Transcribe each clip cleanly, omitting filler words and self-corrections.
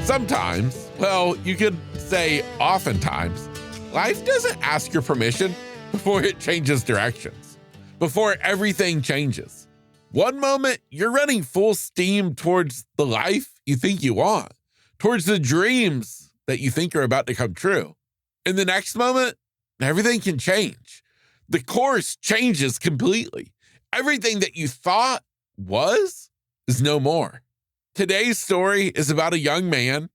Sometimes, well, you could say oftentimes, life doesn't ask your permission before it changes directions, before everything changes. One moment, you're running full steam towards the life you think you want, towards the dreams that you think are about to come true. In the next moment, everything can change. The course changes completely. Everything that you thought was is no more. Today's story is about a young man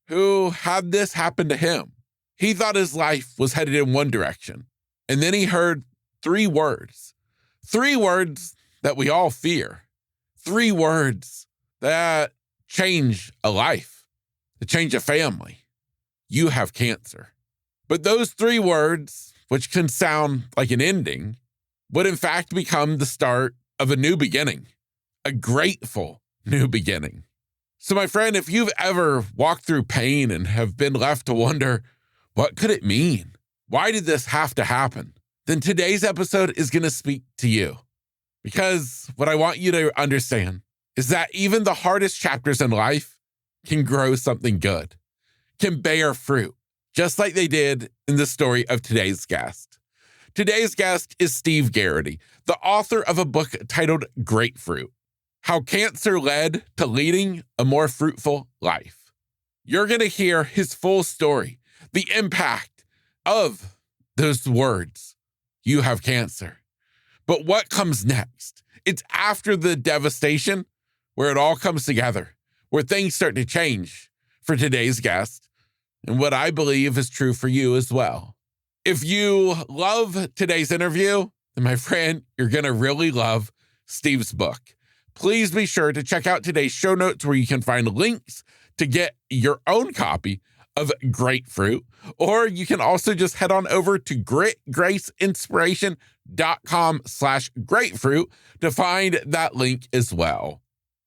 who had this happen to him. He thought his life was headed in one direction, and then he heard three words that we all fear, three words that change a life, that change a family. You have cancer. But those three words, which can sound like an ending, would in fact become the start of a new beginning, a grateful new beginning. So my friend, if you've ever walked through pain and have been left to wonder, what could it mean? Why did this have to happen? Then today's episode is going to speak to you. Because what I want you to understand is that even the hardest chapters in life can grow something good, can bear fruit, just like they did in the story of today's guest. Today's guest is Steve Garraty, the author of a book titled Grapefruit: How Cancer Led to Leading a More Fruitful Life. You're going to hear his full story, the impact of those words, you have cancer. But what comes next? It's after the devastation where it all comes together, where things start to change for today's guest, and what I believe is true for you as well. If you love today's interview, then my friend, you're going to really love Steve's book. Please be sure to check out today's show notes where you can find links to get your own copy of Grapefruit, or you can also just head on over to gritgraceinspiration.com/grapefruit to find that link as well.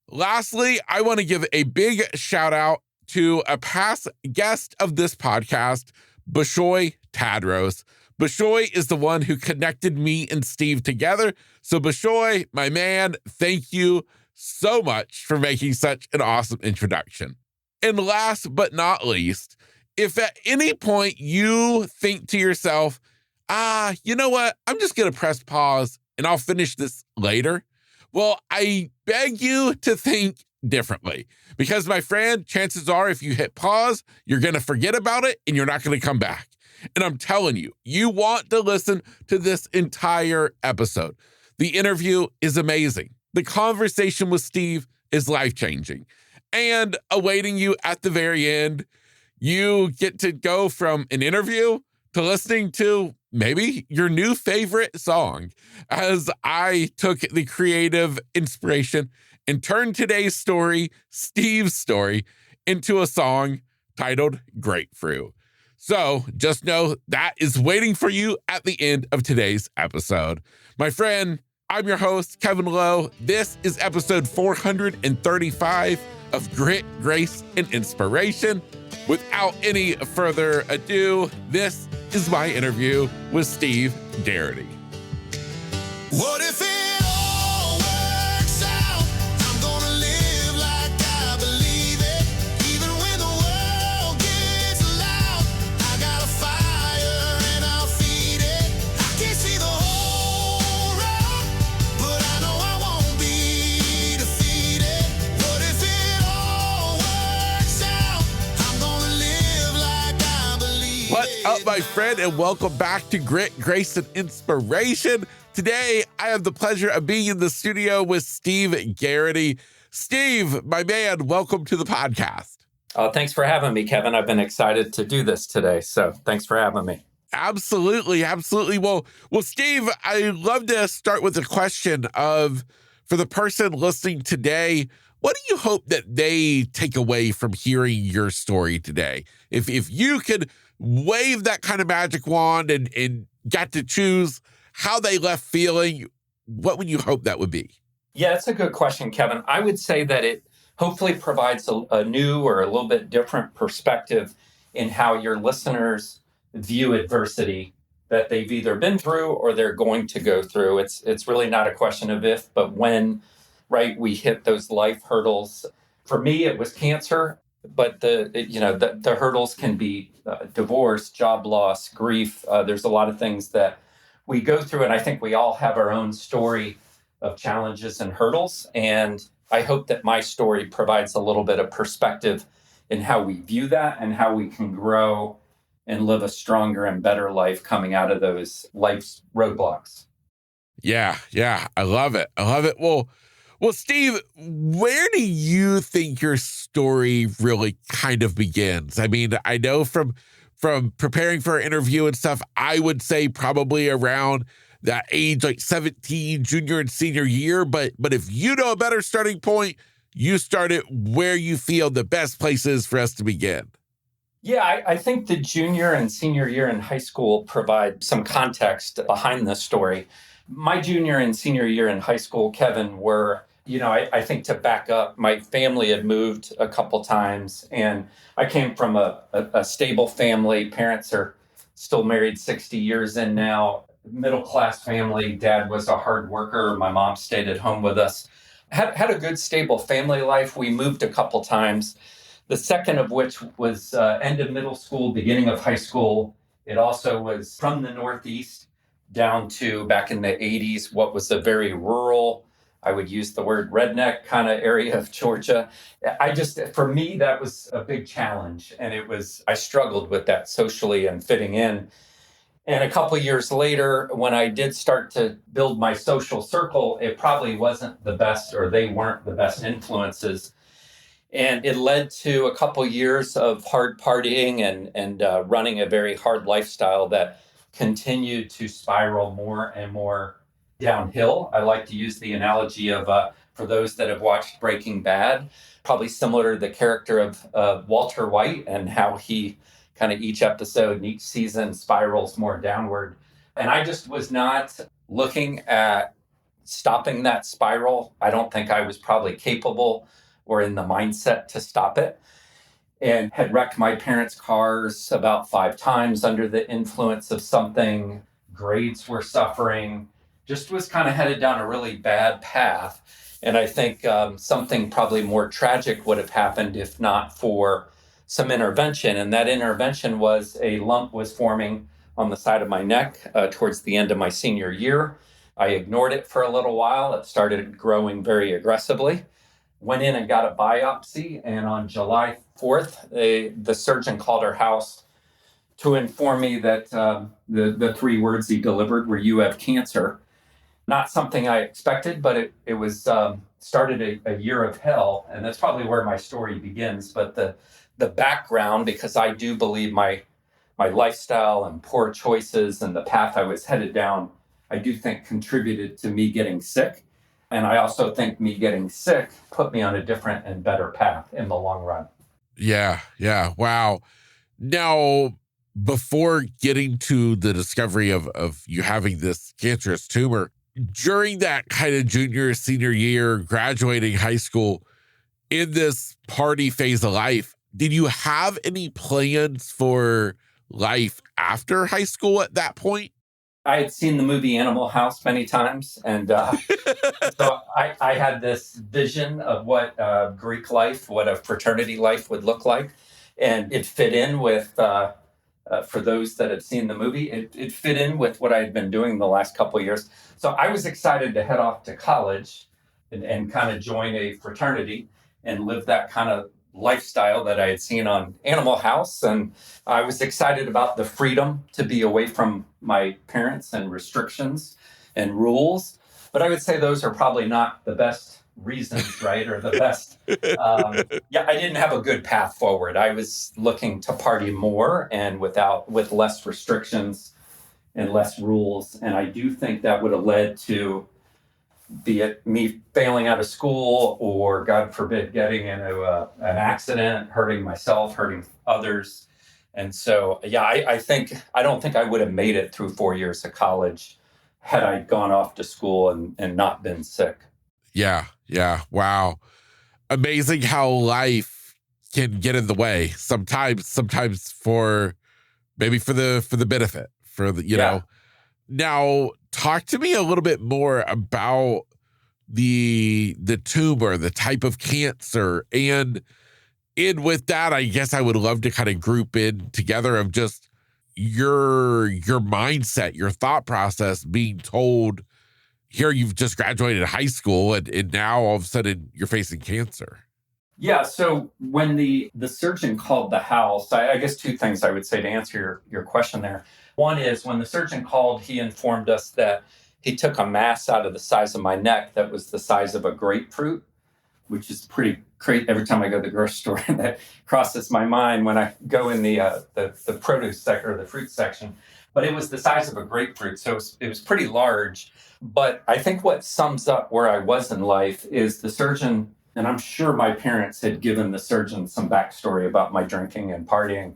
Lastly, I want to give a big shout out to a past guest of this podcast, Bishoy Tadros. Bishoy is the one who connected me and Steve together. So Bishoy, my man, thank you so much for making such an awesome introduction. And last but not least, if at any point you think to yourself, you know what, I'm just going to press pause and I'll finish this later. Well, I beg you to think differently, because my friend, chances are if you hit pause, you're going to forget about it and you're not going to come back. And I'm telling you, you want to listen to this entire episode. The interview is amazing. The conversation with Steve is life-changing. And awaiting you at the very end, you get to go from an interview to listening to maybe your new favorite song, as I took the creative inspiration and turned today's story, Steve's story, into a song titled Grapefruit. So just know that is waiting for you at the end of today's episode. My friend, I'm your host, Kevin Lowe. This is episode 435 of Grit, Grace, and Inspiration. Without any further ado, this is my interview with Steve Garraty. What if it all works out? I'm gonna live like I believe it. Even when the world gets loud, I got a fire and I'll feed it. I can't see the whole road, but I know I won't be defeated. What if it all works out? I'm gonna live like I believe it. What's up, my friend, and welcome back to Grit, Grace, and Inspiration. Today, I have the pleasure of being in the studio with Steve Garraty. Steve, my man, welcome to the podcast. Thanks for having me, Kevin. I've been excited to do this today, so thanks for having me. Absolutely, absolutely. Well, Steve, I'd love to start with a question of, for the person listening today, what do you hope that they take away from hearing your story today? If you could wave that kind of magic wand and got to choose how they left feeling, what would you hope that would be? Yeah, that's a good question, Kevin. I would say that it hopefully provides a new or a little bit different perspective in how your listeners view adversity that they've either been through or they're going to go through. It's really not a question of if, but when, right, we hit those life hurdles. For me, it was cancer. But the hurdles can be divorce, job loss, grief. There's a lot of things that we go through, and I think we all have our own story of challenges and hurdles. And I hope that my story provides a little bit of perspective in how we view that and how we can grow and live a stronger and better life coming out of those life's roadblocks. Yeah, yeah, I love it. I love it. Well, Steve, where do you think your story really kind of begins? I mean, I know from preparing for our interview and stuff, I would say probably around that age, like 17, junior and senior year. But if you know a better starting point, you start it where you feel the best places for us to begin. Yeah, I think the junior and senior year in high school provide some context behind this story. My junior and senior year in high school, Kevin, were, I think to back up, my family had moved a couple times, and I came from a stable family. Parents are still married 60 years in now, middle class family. Dad was a hard worker. My mom stayed at home with us. Had a good, stable family life. We moved a couple times. The second of which was end of middle school, beginning of high school. It also was from the Northeast down to back in the 80s, what was a very rural, I would use the word redneck kind of area of Georgia. For me, that was a big challenge. And I struggled with that socially and fitting in. And a couple of years later, when I did start to build my social circle, it probably wasn't the best, or they weren't the best influences. And it led to a couple years of hard partying and running a very hard lifestyle that continued to spiral more and more downhill. I like to use the analogy of, for those that have watched Breaking Bad, probably similar to the character of Walter White and how he kind of each episode and each season spirals more downward. And I just was not looking at stopping that spiral. I don't think I was probably capable or in the mindset to stop it, and had wrecked my parents' cars about 5 times under the influence of something. Grades were suffering, just was kind of headed down a really bad path. And I think something probably more tragic would have happened if not for some intervention. And that intervention was a lump was forming on the side of my neck towards the end of my senior year. I ignored it for a little while. It started growing very aggressively. Went in and got a biopsy, and on July 4th, the surgeon called our house to inform me that the 3 words he delivered were, "You have cancer." Not something I expected, but it was started a year of hell, and that's probably where my story begins. But the background, because I do believe my lifestyle and poor choices and the path I was headed down, I do think contributed to me getting sick. And I also think me getting sick put me on a different and better path in the long run. Yeah, yeah. Wow. Now, before getting to the discovery of you having this cancerous tumor, during that kind of junior, senior year, graduating high school, in this party phase of life, did you have any plans for life after high school at that point? I had seen the movie Animal House many times, and so I had this vision of what Greek life, what a fraternity life would look like, and it fit in with, for those that have seen the movie, it fit in with what I had been doing the last couple of years. So I was excited to head off to college and kind of join a fraternity and live that kind of lifestyle that I had seen on Animal House. And I was excited about the freedom to be away from my parents and restrictions and rules. But I would say those are probably not the best reasons, right? Or the best. I didn't have a good path forward. I was looking to party more and with less restrictions and less rules. And I do think that would have led to, be it me failing out of school or, God forbid, getting into an accident, hurting myself, hurting others. And so, I don't think I would have made it through 4 years of college had I gone off to school and not been sick. Yeah, yeah. Wow. Amazing how life can get in the way sometimes for maybe for the benefit, for the, know. Now, talk to me a little bit more about the tumor, the type of cancer, and And with that, I guess I would love to kind of group in together of just your mindset, your thought process being told here you've just graduated high school and now all of a sudden you're facing cancer. Yeah. So when the surgeon called the house, I guess two things I would say to answer your question there. One is when the surgeon called, he informed us that he took a mass out of the size of my neck that was the size of a grapefruit, which is pretty crazy. Every time I go to the grocery store, that crosses my mind when I go in the produce section or the fruit section. But it was the size of a grapefruit, so it was pretty large. But I think what sums up where I was in life is the surgeon, and I'm sure my parents had given the surgeon some backstory about my drinking and partying.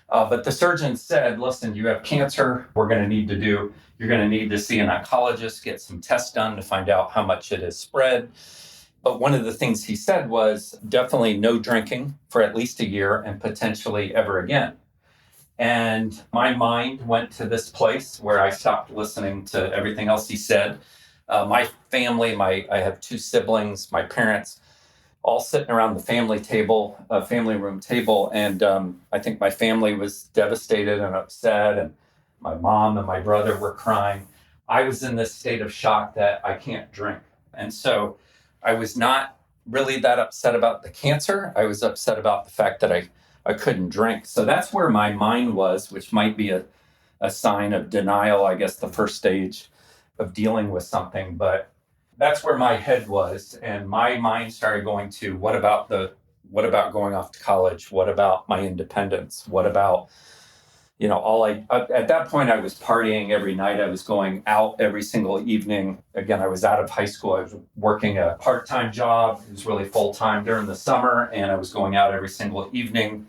But the surgeon said, listen, you have cancer. You're going to need to see an oncologist, get some tests done to find out how much it has spread. But one of the things he said was definitely no drinking for at least a year and potentially ever again. And my mind went to this place where I stopped listening to everything else he said. My family, I have two siblings, my parents, all sitting around the family room table. And I think my family was devastated and upset. And my mom and my brother were crying. I was in this state of shock that I can't drink. And so I was not really that upset about the cancer. I was upset about the fact that I couldn't drink. So that's where my mind was, which might be a sign of denial, I guess, the first stage of dealing with something. But that's where my head was. And my mind started going to, what about going off to college? What about my independence? What about, at that point I was partying every night. I was going out every single evening. Again, I was out of high school. I was working a part-time job. It was really full-time during the summer. And I was going out every single evening.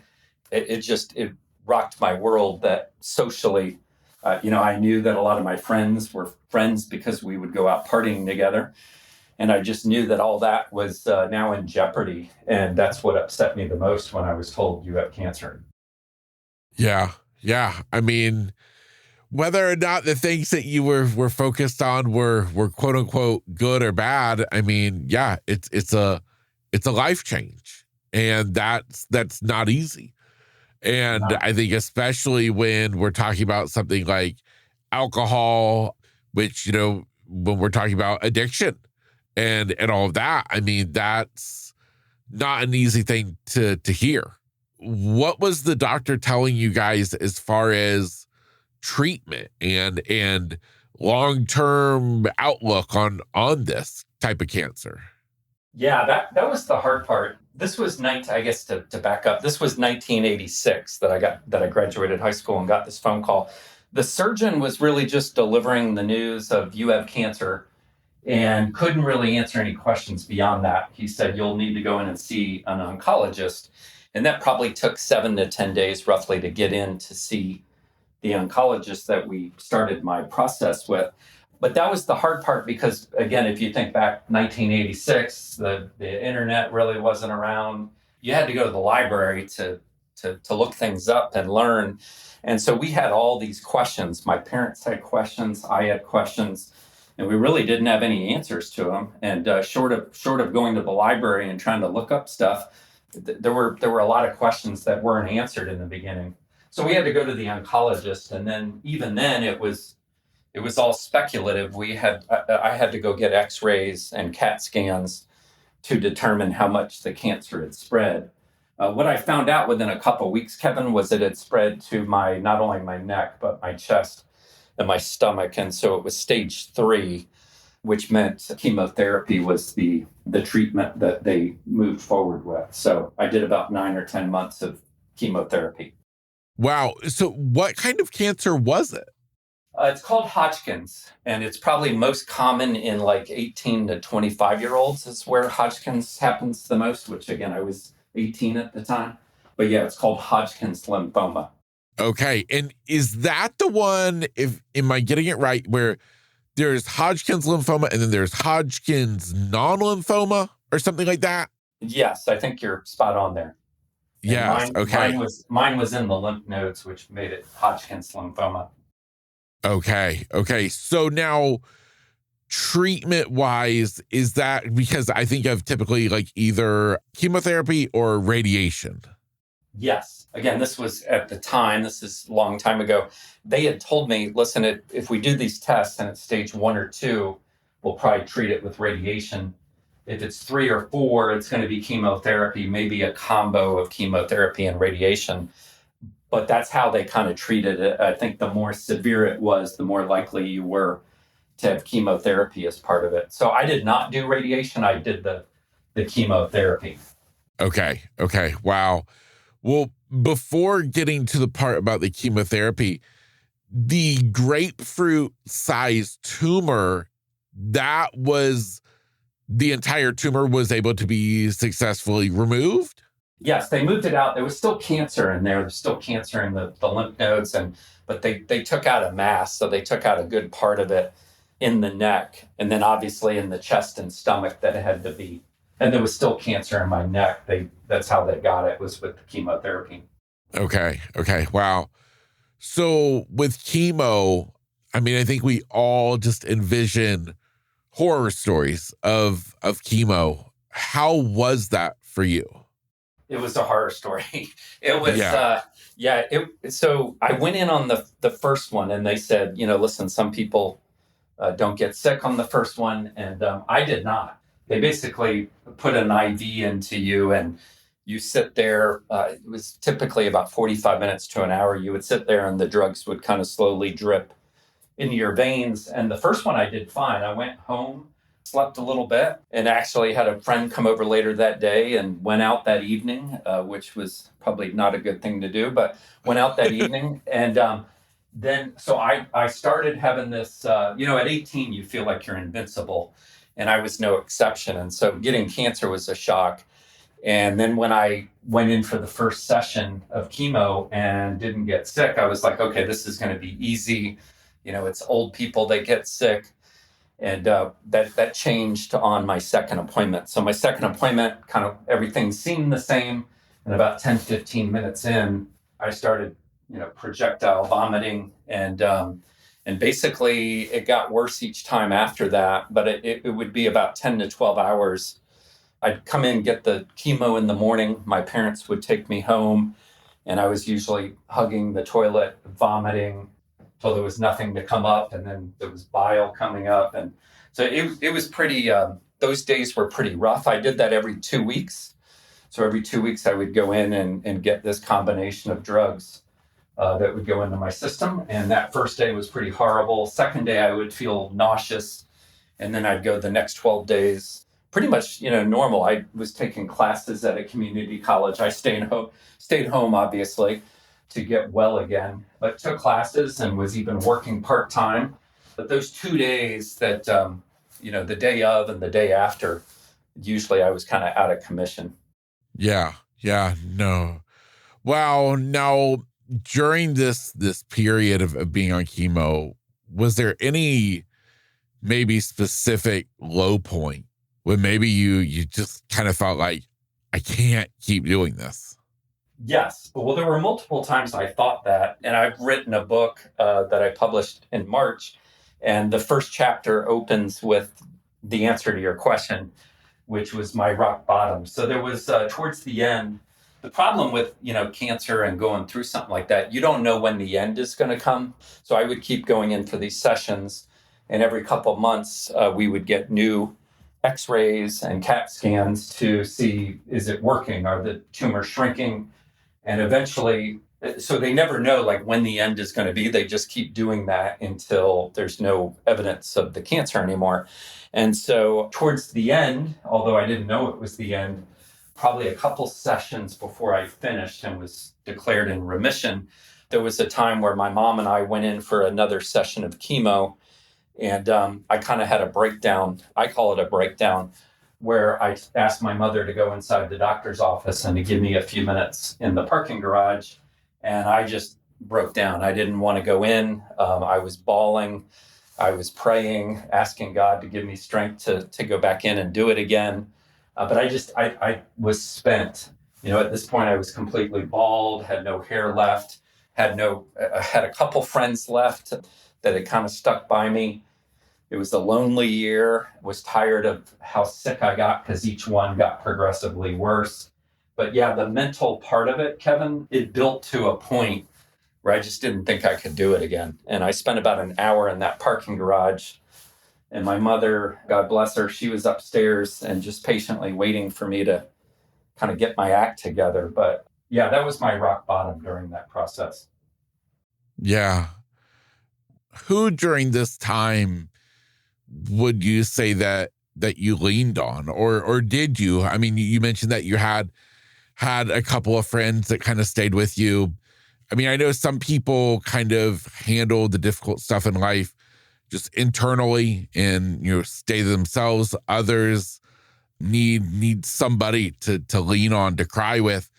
It rocked my world that socially, I knew that a lot of my friends were friends because we would go out partying together. And I just knew that all that was now in jeopardy. And that's what upset me the most when I was told you have cancer. Yeah. Yeah. I mean, whether or not the things that you were focused on were quote unquote good or bad, I mean, yeah, it's a life change. And that's not easy. And I think especially when we're talking about something like alcohol, which, when we're talking about addiction and all of that, I mean, that's not an easy thing to hear. What was the doctor telling you guys as far as treatment and long-term outlook on this type of cancer? Yeah, that was the hard part. This was I guess to back up, this was 1986 that I graduated high school and got this phone call. The surgeon was really just delivering the news of you have cancer and couldn't really answer any questions beyond that. He said, you'll need to go in and see an oncologist. And that probably took 7 to 10 days roughly to get in to see the oncologist that we started my process with. But that was the hard part because, again, if you think back 1986, the internet really wasn't around. You had to go to the library to look things up and learn. And so we had all these questions. My parents had questions. I had questions. And we really didn't have any answers to them. And short of going to the library and trying to look up stuff, there were a lot of questions that weren't answered in the beginning. So we had to go to the oncologist. And then even then it was all speculative. I had to go get x-rays and CAT scans to determine how much the cancer had spread. What I found out within a couple of weeks, Kevin, was that it had spread to not only my neck, but my chest and my stomach. And so it was stage 3, which meant chemotherapy was the treatment that they moved forward with. So I did about 9 or 10 months of chemotherapy. Wow. So what kind of cancer was it? It's called Hodgkin's, and it's probably most common in like 18 to 25-year-olds is where Hodgkin's happens the most, which again, I was 18 at the time. But yeah, it's called Hodgkin's lymphoma. Okay. And is that the one, am I getting it right, where there's Hodgkin's lymphoma and then there's Hodgkin's non-lymphoma or something like that? Yes, I think you're spot on there. Yes. Okay. Mine was in the lymph nodes, which made it Hodgkin's lymphoma. Okay. So now treatment wise, is that because I think of typically like either chemotherapy or radiation? Yes. Again, this was at the time, this is a long time ago. They had told me, listen, if we do these tests and it's stage 1 or 2, we'll probably treat it with radiation. If it's 3 or 4, it's going to be chemotherapy, maybe a combo of chemotherapy and radiation. But that's how they kind of treated it. I think the more severe it was, the more likely you were to have chemotherapy as part of it. So I did not do radiation. I did the chemotherapy. Okay. Okay. Wow. Well, before getting to the part about the chemotherapy, the grapefruit-sized tumor, that was the entire tumor was able to be successfully removed? Yes, they moved it out. There was still cancer in there. There's still cancer in the lymph nodes, but they took out a mass, so they took out a good part of it in the neck, and then obviously in the chest and stomach that it had to be. And there was still cancer in my neck. That's how they got it, was with the chemotherapy. Okay. Okay. Wow. So with chemo, I mean, I think we all just envision horror stories of chemo. How was that for you? It was a horror story. It was, Yeah. So I went in on the first one, and they said, listen, some people don't get sick on the first one, and I did not. They basically put an IV into you, and you sit there. It was typically about 45 minutes to an hour. You would sit there, and the drugs would kind of slowly drip into your veins. And the first one I did fine. I went home, slept a little bit, and actually had a friend come over later that day and went out that evening, which was probably not a good thing to do, but went out that evening. And then, so I started having this, at 18, you feel like you're invincible. And I was no exception. And so getting cancer was a shock. And then when I went in for the first session of chemo and didn't get sick, I was like, okay, this is going to be easy. It's old people that get sick. And that changed on my second appointment. So my second appointment, kind of everything seemed the same. And about 10, 15 minutes in, I started, projectile vomiting. And basically it got worse each time after that. But it would be about 10 to 12 hours. I'd come in, get the chemo in the morning. My parents would take me home. And I was usually hugging the toilet, vomiting, till there was nothing to come up, and then there was bile coming up. And so it was pretty, those days were pretty rough. I did that every 2 weeks. So every 2 weeks I would go in and get this combination of drugs that would go into my system. And that first day was pretty horrible. Second day I would feel nauseous. And then I'd go the next 12 days, pretty much, normal. I was taking classes at a community college. I stayed home, obviously, to get well again, but took classes and was even working part-time. But those 2 days that, the day of and the day after, usually I was kind of out of commission. Yeah. Yeah. No. Wow. Now, during this period of being on chemo, was there any maybe specific low point when maybe you just kind of felt like, I can't keep doing this? Yes. Well, there were multiple times I thought that, and I've written a book that I published in March, and the first chapter opens with the answer to your question, which was my rock bottom. So there was towards the end, the problem with, cancer and going through something like that, you don't know when the end is going to come. So I would keep going in for these sessions, and every couple of months we would get new X-rays and CAT scans to see, is it working? Are the tumors shrinking? And eventually, so they never know like when the end is going to be. They just keep doing that until there's no evidence of the cancer anymore. And so towards the end, although I didn't know it was the end, probably a couple sessions before I finished and was declared in remission, there was a time where my mom and I went in for another session of chemo. And I kind of had a breakdown. I call it a breakdown, where I asked my mother to go inside the doctor's office and to give me a few minutes in the parking garage. And I just broke down. I didn't want to go in. I was bawling. I was praying, asking God to give me strength to go back in and do it again. But I was spent. At this point I was completely bald, had no hair left, had a couple friends left that had kind of stuck by me. It was a lonely year. Was tired of how sick I got because each one got progressively worse. But yeah, the mental part of it, Kevin, it built to a point where I just didn't think I could do it again. And I spent about an hour in that parking garage. And my mother, God bless her, she was upstairs and just patiently waiting for me to kind of get my act together. But yeah, that was my rock bottom during that process. Yeah. Who during this time would you say that you leaned on, or did you? I mean, you mentioned that you had a couple of friends that kind of stayed with you. I mean, I know some people kind of handle the difficult stuff in life just internally and, stay themselves. Others need somebody to lean on, to cry with.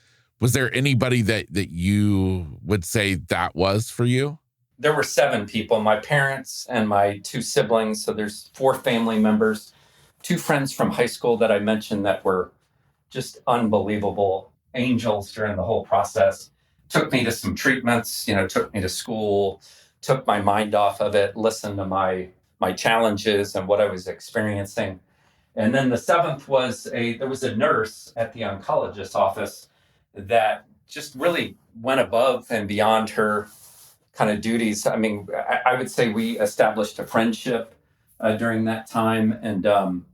Was there anybody that you would say that was for you? There were 7 people, my parents and my 2 siblings. So there's 4 family members, 2 friends from high school that I mentioned that were just unbelievable angels during the whole process. Took me to some treatments, took me to school, took my mind off of it, listened to my challenges and what I was experiencing. And then the 7th was there was a nurse at the oncologist's office that just really went above and beyond her kind of duties. I mean, I would say we established a friendship during that time, and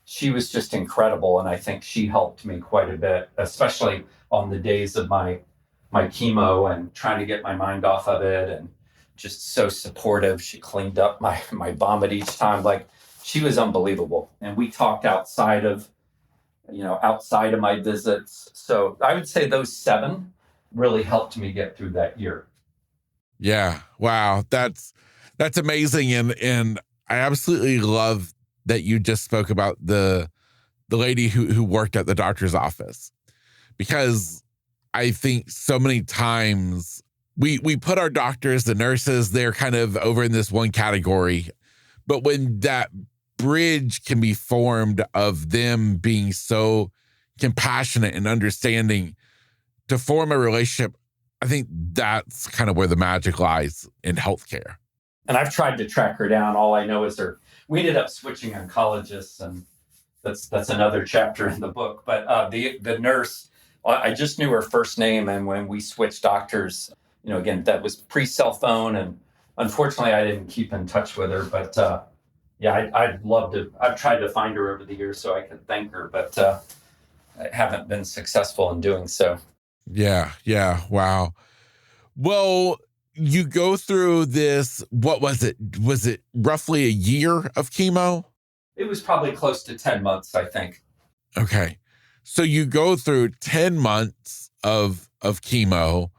she was just incredible. And I think she helped me quite a bit, especially on the days of my chemo and trying to get my mind off of it, and just so supportive. She cleaned up my vomit each time. Like, she was unbelievable. And we talked outside of my visits. So I would say those 7 really helped me get through that year. Yeah. Wow. That's amazing. And I absolutely love that you just spoke about the lady who worked at the doctor's office, because I think so many times we put our doctors, the nurses, they're kind of over in this one category. But when that bridge can be formed of them being so compassionate and understanding to form a relationship, I think that's kind of where the magic lies in healthcare. And I've tried to track her down. All I know is we ended up switching oncologists, and that's another chapter in the book. But the nurse, I just knew her first name. And when we switched doctors, again, that was pre-cell phone. And unfortunately, I didn't keep in touch with her. But yeah, I'd love to. I've tried to find her over the years so I could thank her, but I haven't been successful in doing so. Yeah. Wow. Well, you go through this, what was it? Was it roughly a year of chemo? It was probably close to 10 months, I think. Okay. So you go through 10 months of chemo,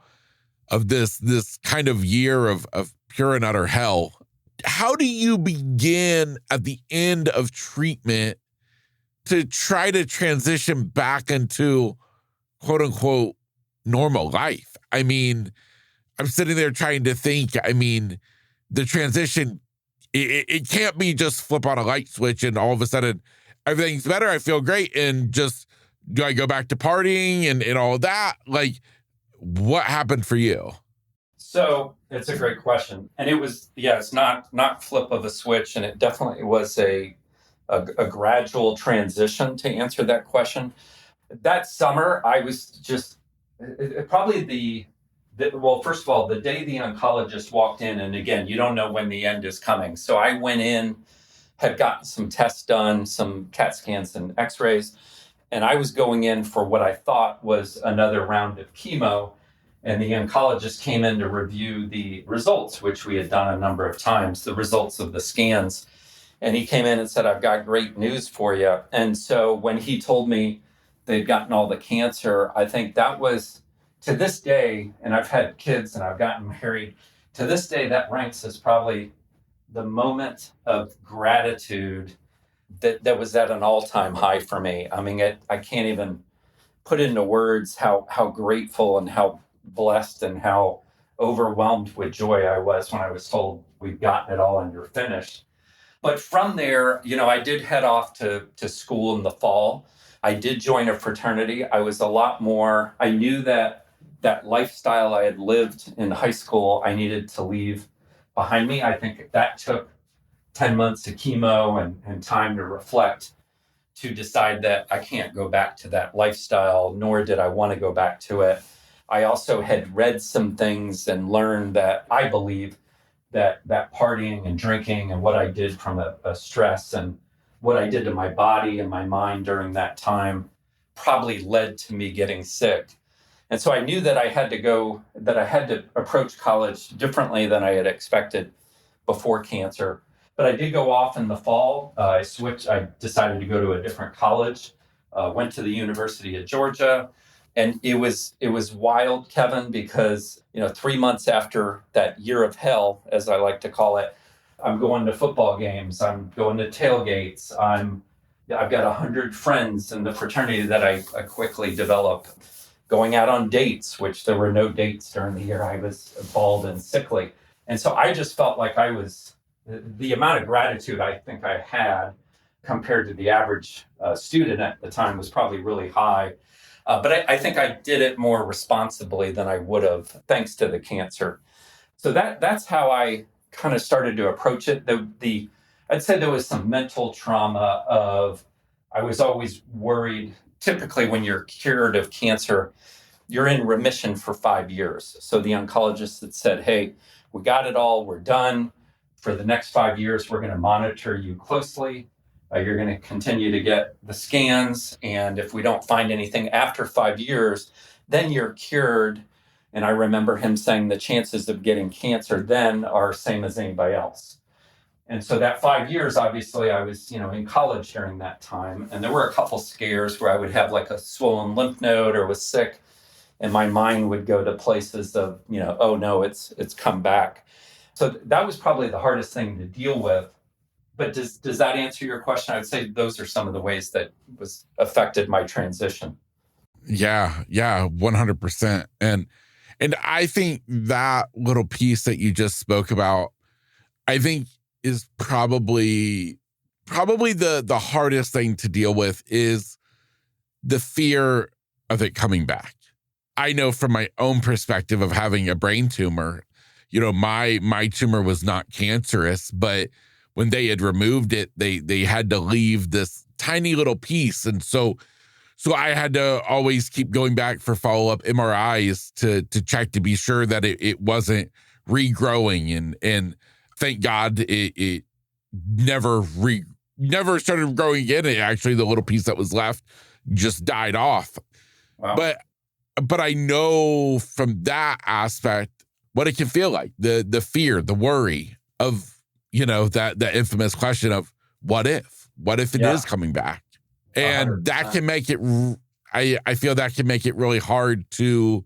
of this kind of year of pure and utter hell. How do you begin at the end of treatment to try to transition back into quote unquote normal life? I mean, I'm sitting there trying to think, the transition, it can't be just flip on a light switch and all of a sudden everything's better. I feel great. And just, do I go back to partying and all that? Like, what happened for you? So it's a great question. And it was, it's not flip of a switch. And it definitely was a gradual transition to answer that question. That summer, I was just probably well, first of all, the day the oncologist walked in, and again, you don't know when the end is coming. So I went in, had gotten some tests done, some CAT scans and x-rays, and I was going in for what I thought was another round of chemo. And the oncologist came in to review the results, which we had done a number of times, the results of the scans. And he came in and said, "I've got great news for you." And so when he told me they'd gotten all the cancer, I think that was, to this day, and I've had kids and I've gotten married, to this day, that ranks as probably the moment of gratitude that was at an all-time high for me. I mean, I can't even put into words how grateful and how blessed and how overwhelmed with joy I was when I was told, "We've gotten it all and you're finished." But from there, I did head off to school in the fall. I did join a fraternity. I was a lot more, I knew that lifestyle I had lived in high school, I needed to leave behind me. I think that took 10 months of chemo and time to reflect to decide that I can't go back to that lifestyle, nor did I want to go back to it. I also had read some things and learned that I believe that partying and drinking and what I did from a stress and what I did to my body and my mind during that time probably led to me getting sick. And so I knew that I had to approach college differently than I had expected before cancer. But I did go off in the fall. I decided to go to a different college, went to the University of Georgia. And it was wild, Kevin, because 3 months after that year of hell, as I like to call it, I'm going to football games, I'm going to tailgates, I've got 100 friends in the fraternity that I quickly develop, going out on dates, which there were no dates during the year I was bald and sickly. And so I just felt like the amount of gratitude I think I had compared to the average student at the time was probably really high. But I think I did it more responsibly than I would have, thanks to the cancer. So that's how I kind of started to approach it. I'd say there was some mental trauma of, I was always worried. Typically, when you're cured of cancer, you're in remission for 5 years. So the oncologist had said, hey, we got it all, we're done. For the next 5 years, we're going to monitor you closely. You're going to continue to get the scans. And if we don't find anything after 5 years, then you're cured. And I remember him saying the chances of getting cancer then are same as anybody else. And so that 5 years, obviously, I was, in college during that time. And there were a couple scares where I would have like a swollen lymph node or was sick. And my mind would go to places of, oh no, it's come back. So that was probably the hardest thing to deal with. But does that answer your question? I would say those are some of the ways that was affected my transition. Yeah, 100%. And I think that little piece that you just spoke about, I think is probably the hardest thing to deal with is the fear of it coming back. I know from my own perspective of having a brain tumor, my tumor was not cancerous, but when they had removed it, they had to leave this tiny little piece. And so I had to always keep going back for follow-up MRIs to check to be sure that it wasn't regrowing. And thank God it never started growing again. Actually, the little piece that was left just died off. Wow. But I know from that aspect what it can feel like, the fear, the worry of, that infamous question of what if it is coming back? And 100%. That can make it, I feel that can make it really hard to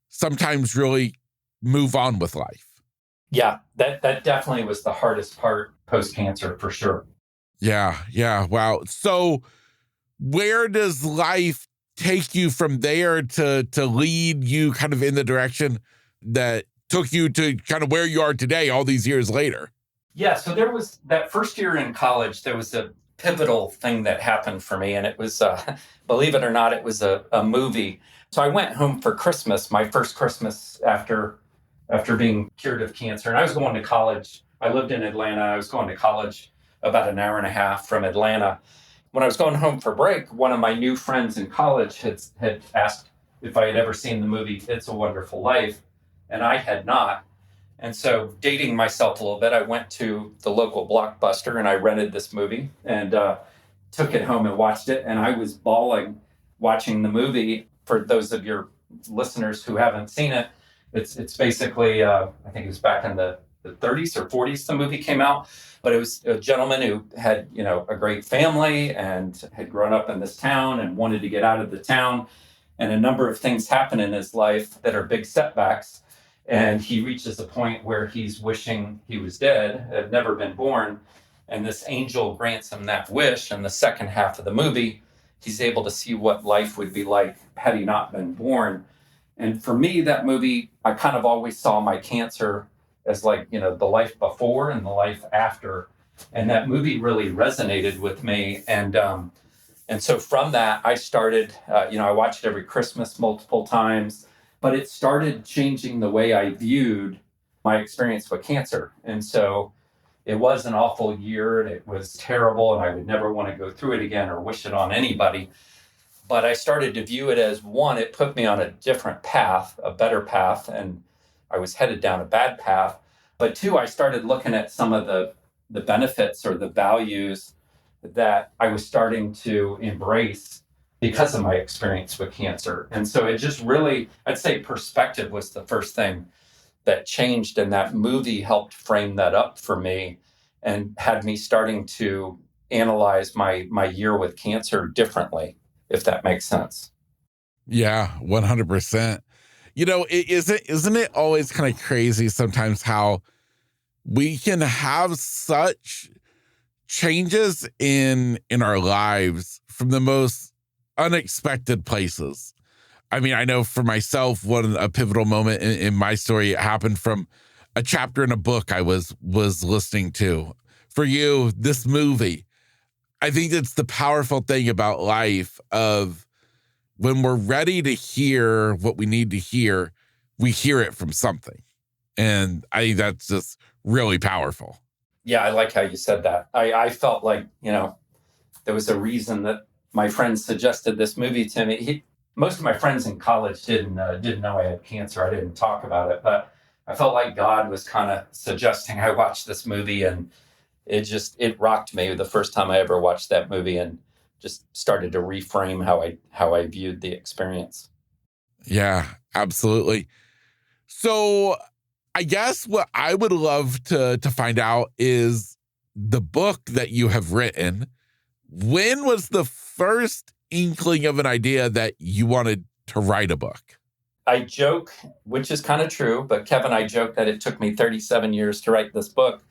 sometimes really move on with life. Yeah, that definitely was the hardest part post-cancer for sure. Yeah. Wow. So where does life take you from there to lead you kind of in the direction that took you to kind of where you are today, all these years later? Yeah, so there was that first year in college, there was a pivotal thing that happened for me. And it was, believe it or not, it was a movie. So I went home for Christmas, my first Christmas after being cured of cancer. And I was going to college. I lived in Atlanta. I was going to college about an hour and a half from Atlanta. When I was going home for break, one of my new friends in college had asked if I had ever seen the movie It's a Wonderful Life, and I had not. And so, dating myself a little bit, I went to the local Blockbuster and I rented this movie and took it home and watched it. And I was bawling watching the movie. For those of your listeners who haven't seen it, it's basically, I think it was back in the 30s or 40s the movie came out. But it was a gentleman who had, a great family and had grown up in this town and wanted to get out of the town. And a number of things happen in his life that are big setbacks. And he reaches a point where he's wishing he was dead, had never been born. And this angel grants him that wish. And the second half of the movie, he's able to see what life would be like had he not been born. And for me, that movie, I kind of always saw my cancer as like, the life before and the life after. And that movie really resonated with me. And so from that, I started, I watched it every Christmas multiple times. But it started changing the way I viewed my experience with cancer. And so it was an awful year and it was terrible and I would never want to go through it again or wish it on anybody. But I started to view it as, one, it put me on a different path, a better path, and I was headed down a bad path. But two, I started looking at some of the benefits or the values that I was starting to embrace because of my experience with cancer. And so it just really, I'd say perspective was the first thing that changed. And that movie helped frame that up for me and had me starting to analyze my year with cancer differently, if that makes sense. Yeah, 100%. Isn't it always kind of crazy sometimes how we can have such changes in our lives from the most unexpected places. I mean, I know for myself, a pivotal moment in my story, it happened from a chapter in a book I was listening to. For you, this movie. I think that's the powerful thing about life of when we're ready to hear what we need to hear, we hear it from something. And I think that's just really powerful. Yeah, I like how you said that. I felt like, there was a reason that my friends suggested this movie to me. Most of my friends in college didn't know I had cancer. I didn't talk about it, but I felt like God was kind of suggesting I watch this movie, and it rocked me the first time I ever watched that movie, and just started to reframe how I viewed the experience. Yeah, absolutely. So I guess what I would love to find out is the book that you have written. When was the first inkling of an idea that you wanted to write a book? I joke, which is kind of true, but Kevin, I joke that it took me 37 years to write this book.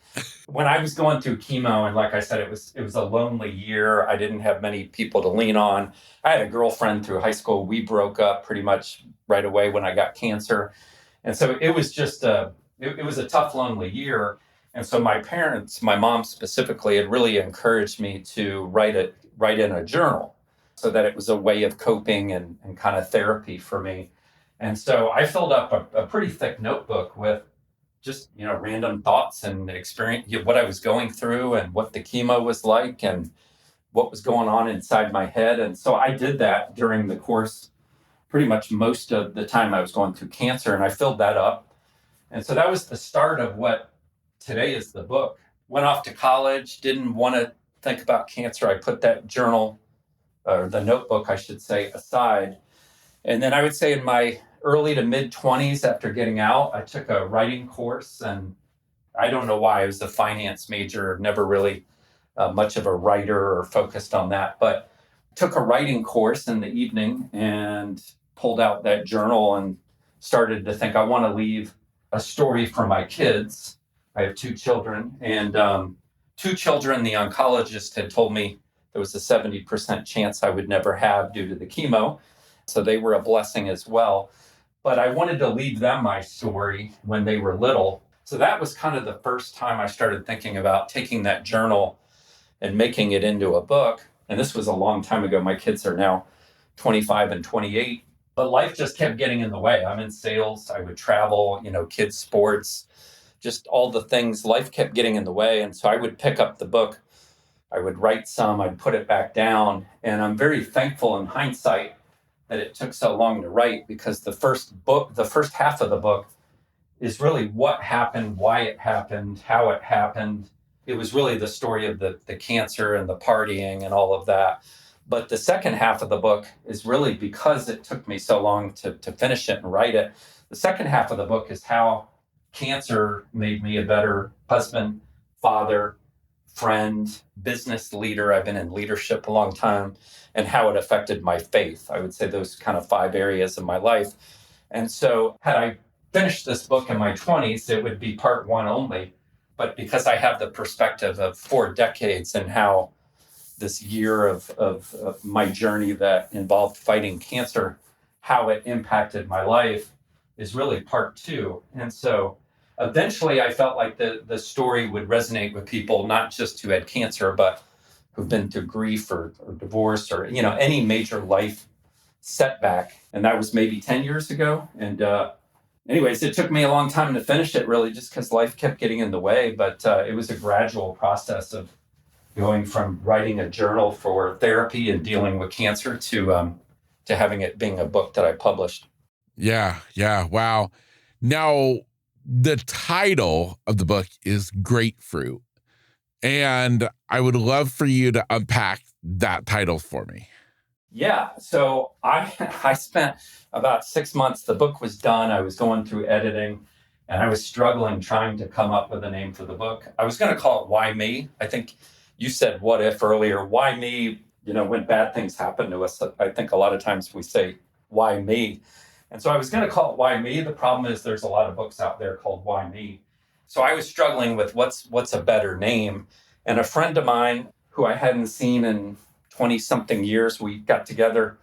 When I was going through chemo, and like I said, it was a lonely year. I didn't have many people to lean on. I had a girlfriend through high school. We broke up pretty much right away when I got cancer. And so it was just it was a tough, lonely year. And so my parents, my mom specifically, had really encouraged me to write in a journal so that it was a way of coping and kind of therapy for me. And so I filled up a pretty thick notebook with just, random thoughts and experience, what I was going through and what the chemo was like and what was going on inside my head. And so I did that during the course, pretty much most of the time I was going through cancer, and I filled that up. And so that was the start of what today is the book. Went off to college, didn't want to think about cancer. I put that journal, or the notebook, I should say, aside. And then I would say in my early to mid 20s, after getting out, I took a writing course, and I don't know why. I was a finance major, never really much of a writer or focused on that, but took a writing course in the evening and pulled out that journal and started to think, I want to leave a story for my kids. I have two children, and the oncologist had told me there was a 70% chance I would never have due to the chemo. So they were a blessing as well. But I wanted to leave them my story when they were little. So that was kind of the first time I started thinking about taking that journal and making it into a book. And this was a long time ago. My kids are now 25 and 28. But life just kept getting in the way. I'm in sales. I would travel, kids' sports, just all the things. Life kept getting in the way. And so I would pick up the book. I would write some. I'd put it back down. And I'm very thankful in hindsight that it took so long to write, because the first half of the book is really what happened, why it happened, how it happened. It was really the story of the cancer and the partying and all of that. But the second half of the book is really, because it took me so long to finish it and write it, the second half of the book is how cancer made me a better husband, father, friend, business leader. I've been in leadership a long time, and how it affected my faith. I would say those kind of 5 areas of my life. And so had I finished this book in my 20s, it would be part 1 only. But because I have the perspective of 4 decades and how this year of my journey that involved fighting cancer, how it impacted my life, is really part 2. And so eventually I felt like the story would resonate with people, not just who had cancer, but who've been through grief or divorce or, any major life setback. And that was maybe 10 years ago. And anyways, it took me a long time to finish it, really, just because life kept getting in the way. But it was a gradual process of going from writing a journal for therapy and dealing with cancer to having it being a book that I published. Yeah, yeah, wow. Now, the title of the book is Grapefruit, and I would love for you to unpack that title for me. Yeah, so I spent about 6 months. The book was done. I was going through editing, and I was struggling trying to come up with a name for the book. I was going to call it "Why Me." I think you said "What If" earlier. Why me? You know, when bad things happen to us, I think a lot of times we say "Why me," and so I was going to call it "Why Me." The problem is there's a lot of books out there called "Why Me," so I was struggling with what's a better name. And a friend of mine who I hadn't seen in 20 something years, we got together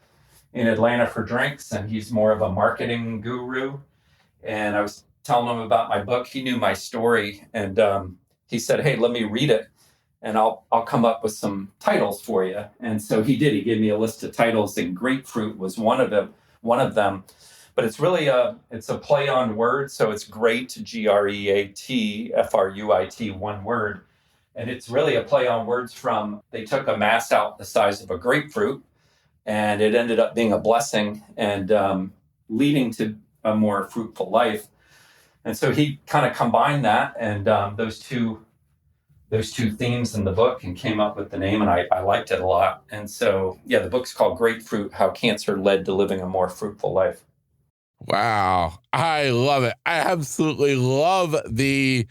in Atlanta for drinks, and he's more of a marketing guru. And I was telling him about my book. He knew my story, and he said, "Hey, let me read it, and I'll come up with some titles for you." And so he did. He gave me a list of titles, and grapefruit was one of them. But it's really it's a play on words. So it's great, GREAT, one word. And it's really a play on words from, they took a mass out the size of a grapefruit, and it ended up being a blessing and leading to a more fruitful life. And so he kind of combined that and those two themes in the book and came up with the name, and I liked it a lot. And so, yeah, the book's called Grapefruit: How Cancer Led to Living a More Fruitful Life. Wow, I love it. I absolutely love the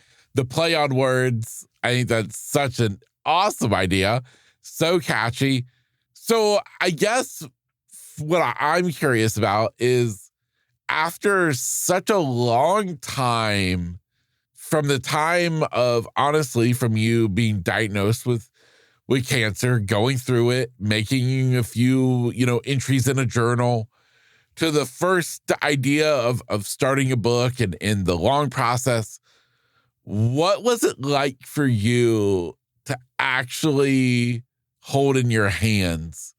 play on words. I think that's such an awesome idea. So catchy. So I guess what I'm curious about is, after such a long time, from the time of, honestly, from you being diagnosed with cancer, going through it, making a few, entries in a journal, to the first idea of starting a book and in the long process, what was it like for you to actually hold in your hands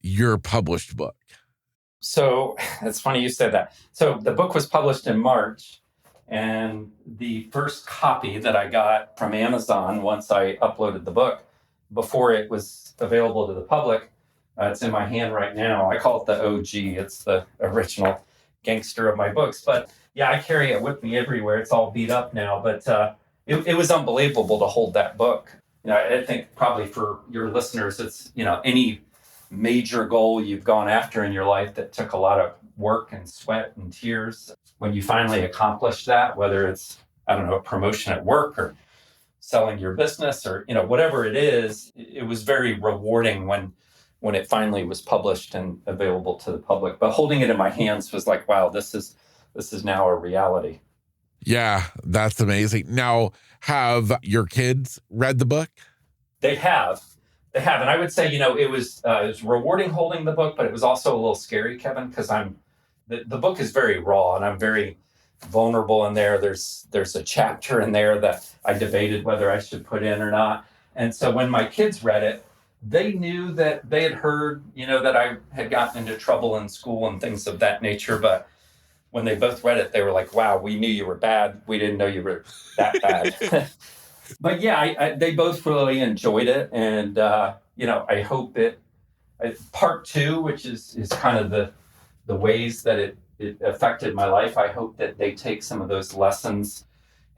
your published book? So it's funny you said that. So the book was published in March, and the first copy that I got from Amazon, once I uploaded the book, before it was available to the public, it's in my hand right now. I call it the OG. It's the original gangster of my books. But yeah, I carry it with me everywhere. It's all beat up now, but it was unbelievable to hold that book. I think probably for your listeners, it's, any major goal you've gone after in your life that took a lot of work and sweat and tears. When you finally accomplish that, whether it's, I don't know, a promotion at work or selling your business or, whatever it is, it was very rewarding when it finally was published and available to the public. But holding it in my hands was like, wow, this is now a reality. Yeah, that's amazing. Now, have your kids read the book? They have. And I would say, it was rewarding holding the book, but it was also a little scary, Kevin, because the book is very raw and I'm very vulnerable in there. There's a chapter in there that I debated whether I should put in or not. And so when my kids read it, they knew that they had heard, that I had gotten into trouble in school and things of that nature. But when they both read it, they were like, wow, we knew you were bad. We didn't know you were that bad. But yeah, they both really enjoyed it. And, I hope part two, which is kind of the ways that it affected my life, I hope that they take some of those lessons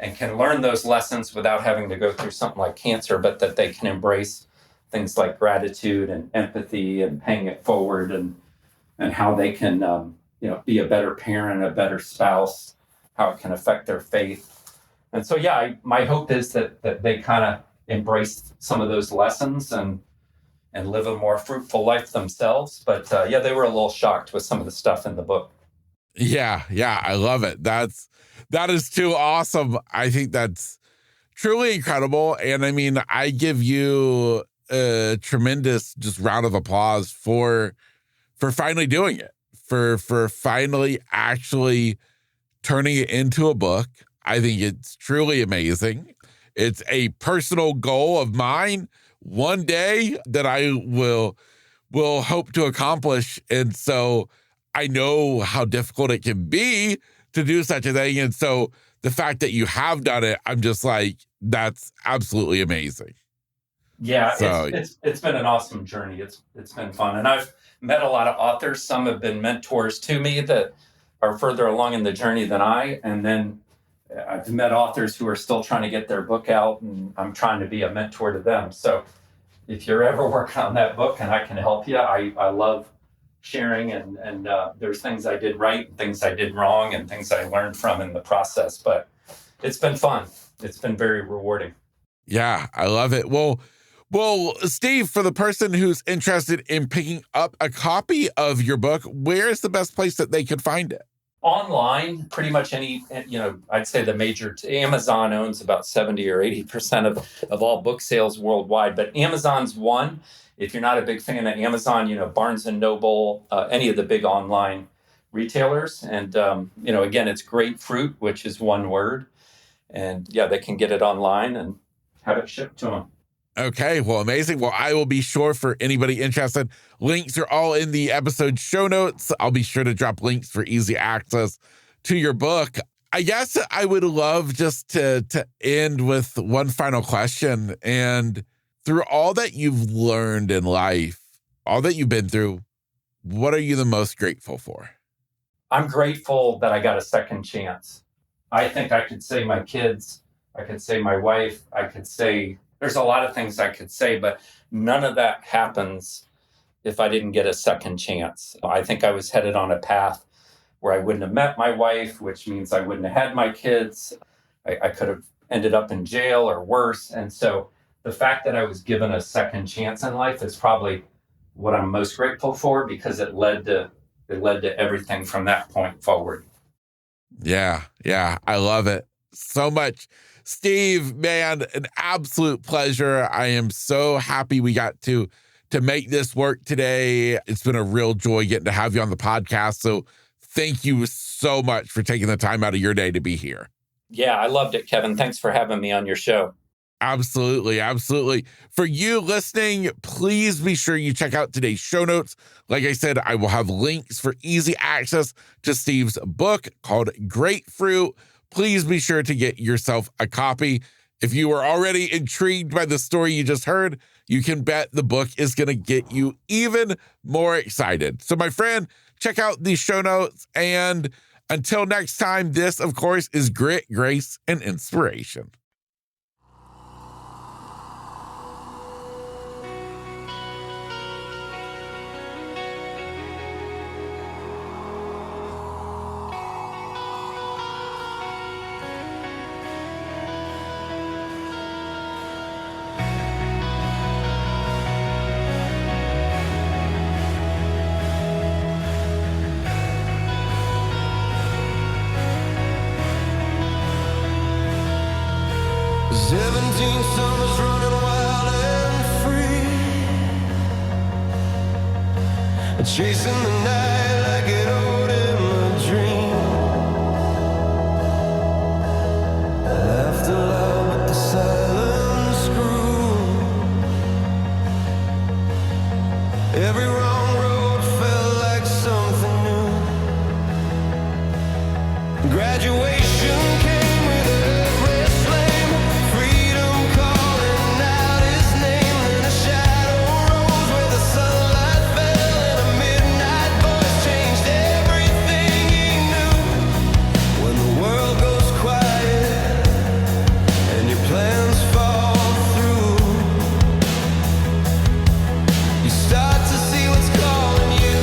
and can learn those lessons without having to go through something like cancer, but that they can embrace things like gratitude and empathy and paying it forward and how they can, be a better parent, a better spouse, how it can affect their faith. And so, yeah, my hope is that they kind of embrace some of those lessons and live a more fruitful life themselves. But yeah, they were a little shocked with some of the stuff in the book. Yeah, I love it. That is too awesome. I think that's truly incredible. And I mean, I give you a tremendous just round of applause for finally doing it, for finally actually turning it into a book. I think it's truly amazing. It's a personal goal of mine one day that I will hope to accomplish. And so I know how difficult it can be to do such a thing. And so the fact that you have done it, I'm just like, that's absolutely amazing. Yeah, So it's been an awesome journey. It's been fun, and I've met a lot of authors. Some have been mentors to me that are further along in the journey than I, and then I've met authors who are still trying to get their book out, and I'm trying to be a mentor to them. So if you're ever working on that book and I can help you, I love sharing, and there's things I did right, and things I did wrong, and things I learned from in the process. But it's been fun. It's been very rewarding. yeah, I love it. Well, Steve, for the person who's interested in picking up a copy of your book, where's the best place that they could find it? Online, pretty much any, I'd say the major, Amazon owns about 70 or 80% of all book sales worldwide, but Amazon's one. If you're not a big fan of Amazon, Barnes and Noble, any of the big online retailers. And, again, it's grapefruit, which is one word. And yeah, they can get it online and have it shipped to them. Okay, well, amazing. Well, I will be sure, for anybody interested, links are all in the episode show notes. I'll be sure to drop links for easy access to your book. I guess I would love just to end with one final question. And through all that you've learned in life, all that you've been through, what are you the most grateful for? I'm grateful that I got a second chance. I think I could say my kids, I could say my wife, I could say, there's a lot of things I could say, but none of that happens if I didn't get a second chance. I think I was headed on a path where I wouldn't have met my wife, which means I wouldn't have had my kids. I could have ended up in jail or worse. And so the fact that I was given a second chance in life is probably what I'm most grateful for, because it led to everything from that point forward. Yeah, I love it so much. Steve, man, an absolute pleasure. I am so happy we got to make this work today. It's been a real joy getting to have you on the podcast. So thank you so much for taking the time out of your day to be here. Yeah, I loved it, Kevin. Thanks for having me on your show. Absolutely. For you listening, please be sure you check out today's show notes. Like I said, I will have links for easy access to Steve's book called Grapefruit. Please be sure to get yourself a copy. If you are already intrigued by the story you just heard, you can bet the book is going to get you even more excited. So, my friend, check out the show notes. And until next time, this, of course, is Grit, Grace, and Inspiration. Summers running wild and free, chasing the night like it owed him a dream. Laughed aloud but the silence grew. Every wrong road felt like something new. Graduation came with a red flame, freedom calling out his name. Then a shadow rose where the sunlight fell, and a midnight voice changed everything he knew. When the world goes quiet and your plans fall through, you start to see what's calling you.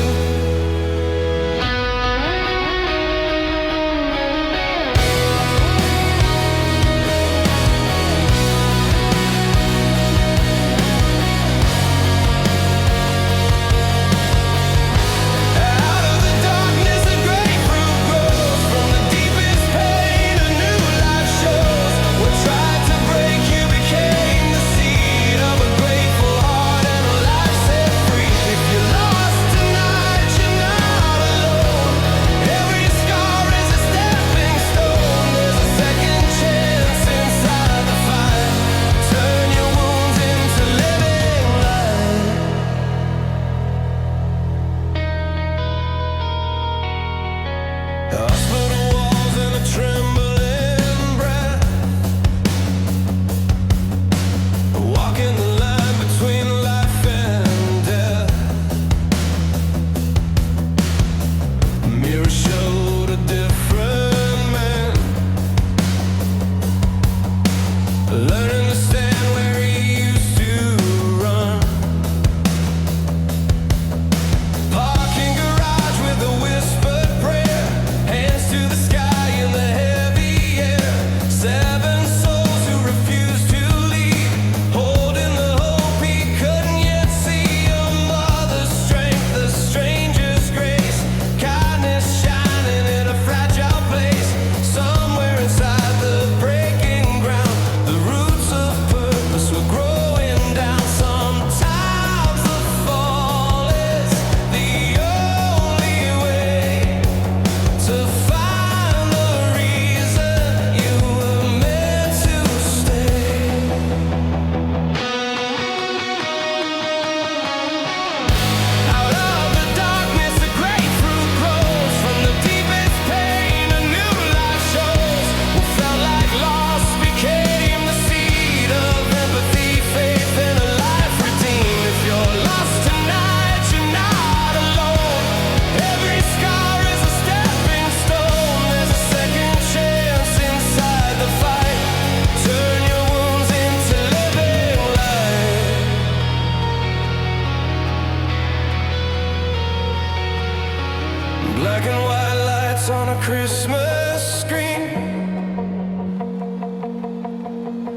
Christmas screen,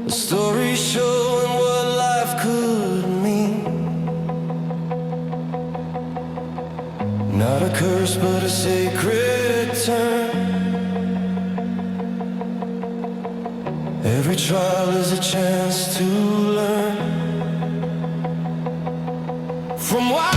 a story showing what life could mean. Not a curse, but a sacred turn. Every trial is a chance to learn from what